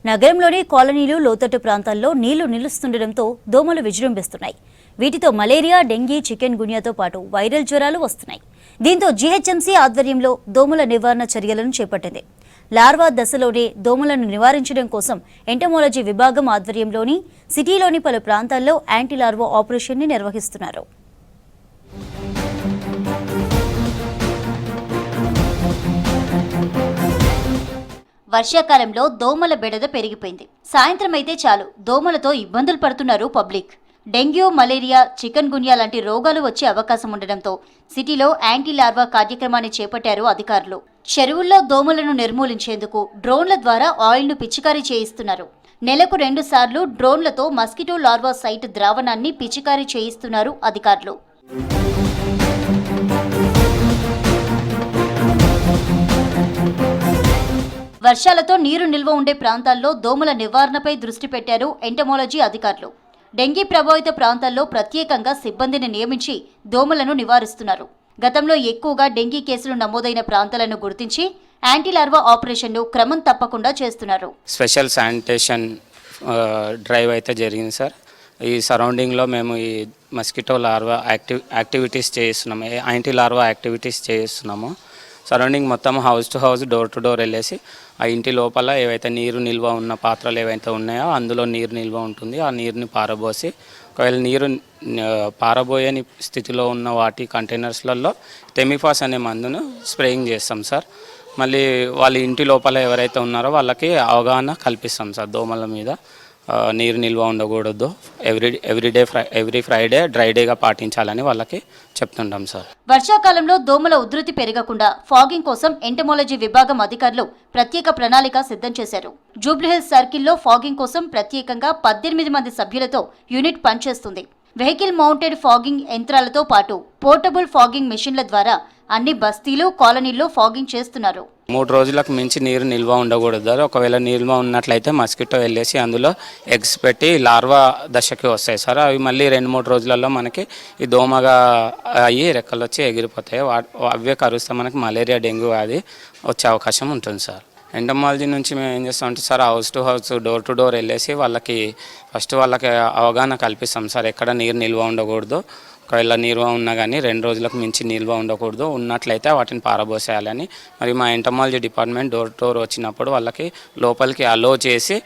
నగరంలోని కాలనీలు లోతట్టు ప్రాంతాల్లో నీళ్లు నిలుస్తుండటంతో దోమలు విజృంభిస్తున్నాయి. వీటితో మలేరియా, డెంగీ, చికెన్ గున్యాతో పాటు వైరల్ జ్వరాలు వస్తున్నాయి. దీంతో జీహెచ్ఎంసీ ఆధ్వర్యంలో దోమల నివారణ చర్యలను చేపట్టింది. లార్వా దశలోనే దోమలను నివారించడం కోసం ఎంటమోలజీ విభాగం ఆధ్వర్యంలోని సిటీలోని పలు ప్రాంతాల్లో యాంటీ లార్వా ఆపరేషన్ని నిర్వహిస్తున్నారు. వర్షాకాలంలో దోమల బెడద పెరిగిపోయింది. సాయంత్రం అయితే చాలు దోమలతో ఇబ్బందులు పడుతున్నారు పబ్లిక్. డెంగ్యూ, మలేరియా, చికెన్ గున్యా లాంటి రోగాలు వచ్చే అవకాశం ఉండడంతో సిటీలో యాంటీ లార్వా కార్యక్రమాన్ని చేపట్టారు అధికారులు. చెరువుల్లో దోమలను నిర్మూలించేందుకు డ్రోన్ల ద్వారా ఆయిల్ను పిచికారీ చేయిస్తున్నారు. నెలకు 2 సార్లు డ్రోన్లతో మస్కిటో లార్వా సైట్ ద్రావణాన్ని పిచికారీ చేయిస్తున్నారు అధికారులు. వర్షాలతో నీరు నిల్వ ఉండే ప్రాంతాల్లో దోమల నివారణపై దృష్టి పెట్టారు ఎంటమోలజీ అధికారులు. డెంగీ ప్రభావిత ప్రాంతాల్లో ప్రత్యేకంగా సిబ్బందిని నియమించి దోమలను నివారిస్తున్నారు. గతంలో ఎక్కువగా డెంగీ కేసులు నమోదైన ప్రాంతాలను గుర్తించి యాంటీ లార్వా ఆపరేషన్ను క్రమం తప్పకుండా చేస్తున్నారు. స్పెషల్ శానిటేషన్ డ్రైవ్ అయితే జరిగింది సార్. ఈ సరౌండింగ్లో మేము ఈ మస్కిటో లార్వా యాక్టివిటీస్ చేయిస్తున్నాము, యాంటీ లార్వా యాక్టివిటీస్ చేయిస్తున్నాము. సరౌండింగ్ మొత్తం house to house, door to door వెళ్ళేసి ఆ ఇంటి లోపల ఏవైతే నీరు నిల్వ ఉన్న పాత్రలు ఏవైతే ఉన్నాయో అందులో నీరు నిల్వ ఉంటుంది. ఆ నీరుని పారబోసి, ఒకవేళ నీరు పారబోయని స్థితిలో ఉన్న వాటి కంటైనర్స్లలో టెమిఫాస్ అనే మందును స్ప్రేయింగ్ చేస్తాం సార్. మళ్ళీ వాళ్ళ ఇంటి లోపల ఎవరైతే ఉన్నారో వాళ్ళకి అవగాహన కల్పిస్తాం సార్. దోమల మీద నీరు నిల్వ ఉండకూడదు, ఎవ్రీ ఫ్రైడే డ్రై డేగా పాటించాలని వాళ్ళకి చెప్తుంటాం సార్. వర్షాకాలంలో దోమల ఉధృతి పెరగకుండా ఫాగింగ్ కోసం ఎంటమోలజీ విభాగం అధికారులు ప్రత్యేక ప్రణాళిక సిద్ధం చేశారు. జూబ్లీహిల్స్ సర్కిల్లో ఫాగింగ్ కోసం ప్రత్యేకంగా 18 మంది సభ్యులతో యూనిట్ పనిచేస్తుంది. వెహికల్ మౌంటెడ్ ఫాగింగ్ యంత్రాలతో పాటు పోర్టబుల్ ఫాగింగ్ మెషిన్ల ద్వారా అన్ని బస్తీలు, కాలనీల్లో ఫాగింగ్ చేస్తున్నారు. 3 రోజులకు మించి నీరు నిల్వ ఉండకూడదు. ఒకవేళ నిల్వ ఉన్నట్లయితే మస్కిటో వెళ్ళేసి అందులో ఎగ్స్ పెట్టి లార్వా దశకి వస్తాయి సార్. అవి మళ్ళీ 2-3 రోజులలో మనకి ఈ దోమగా అయ్యి రెక్కలు వచ్చి ఎగిరిపోతాయి. అవే కరుస్తే మనకి మలేరియా, డెంగ్యూ అది వచ్చే అవకాశం ఉంటుంది సార్. ఎంటమాలజీ నుంచి మేము ఏం చేస్తామంటే sir, house to house, door to door వెళ్ళేసి వాళ్ళకి అవగాహన కల్పిస్తాం సార్. ఎక్కడ నీరు నిల్వ ఉండకూడదు, ఒకవేళ నిల్వ ఉన్నా కానీ 2 రోజులకు మించి నిల్వ ఉండకూడదు, ఉన్నట్లయితే వాటిని పారబోసేయాలని. మరి మా entomology department door to door వచ్చినప్పుడు వాళ్ళకి లోపలికి అలో చేసి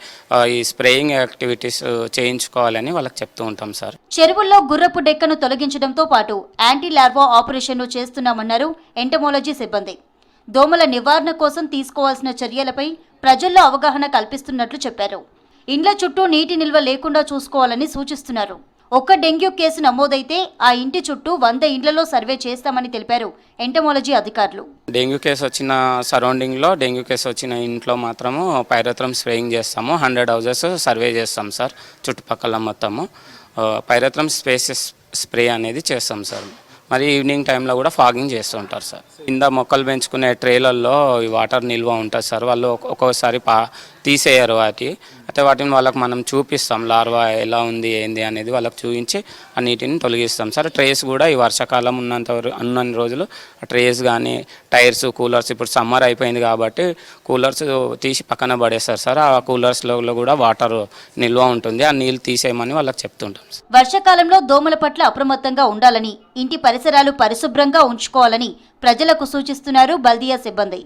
ఈ స్ప్రేయింగ్ యాక్టివిటీస్ చేయించుకోవాలని వాళ్ళకి చెప్తూ ఉంటాం సార్. చెరువుల్లో గుర్రపు డెక్కను తొలగించడంతో పాటు యాంటీ లార్వా ఆపరేషన్ను చేస్తున్నామన్నారు ఎంటమోలజీ సిబ్బంది. దోమల నివారణ కోసం తీసుకోవాల్సిన చర్యలపై ప్రజల్లో అవగాహన కల్పిస్తున్నట్లు చెప్పారు. ఇండ్ల చుట్టూ నీటి నిల్వ లేకుండా చూసుకోవాలని సూచిస్తున్నారు. ఒక్క డెంగ్యూ కేసు నమోదైతే ఆ ఇంటి చుట్టూ 100 ఇండ్లలో సర్వే చేస్తామని తెలిపారు ఎంటమోలజీ అధికారులు. డెంగ్యూ కేసు వచ్చిన సరౌండింగ్లో, డెంగ్యూ కేసు వచ్చిన ఇంట్లో మాత్రము పైరత్రం స్ప్రేయింగ్ చేస్తాము. 100 హౌజెస్ సర్వే చేస్తాం సార్. చుట్టుపక్కల మొత్తము పైరత్రం స్ప్రే అనేది చేస్తాం సార్. మరి ఈవినింగ్ టైంలో కూడా ఫాగింగ్ చేస్తూ ఉంటారు సార్. కింద మొక్కలు పెంచుకునే ట్రేలల్లో ఈ వాటర్ నిల్వ ఉంటుంది సార్. వాళ్ళు ఒక్కొక్కసారి తీసేయరు అయితే వాటిని వాళ్ళకి మనం చూపిస్తాం. లార్వా ఎలా ఉంది ఏంది అనేది వాళ్ళకి చూపించి ఆ నీటిని తొలగిస్తాం సార్. ట్రేస్ కూడా ఈ వర్షాకాలం ఉన్నన్ని రోజులు ట్రేస్ కానీ, టైర్స్, కూలర్స్, ఇప్పుడు సమ్మర్ అయిపోయింది కాబట్టి కూలర్స్ తీసి పక్కన పడేస్తారు సార్. ఆ కూలర్స్లో కూడా వాటర్ నిల్వ ఉంటుంది. ఆ నీళ్ళు తీసేయమని వాళ్ళకి చెప్తుంటాం. వర్షాకాలంలో దోమల పట్ల అప్రమత్తంగా ఉండాలని, ఇంటి పరిసరాలు పరిశుభ్రంగా ఉంచుకోవాలని ప్రజలకు సూచిస్తున్నారు బల్దియా సిబ్బంది.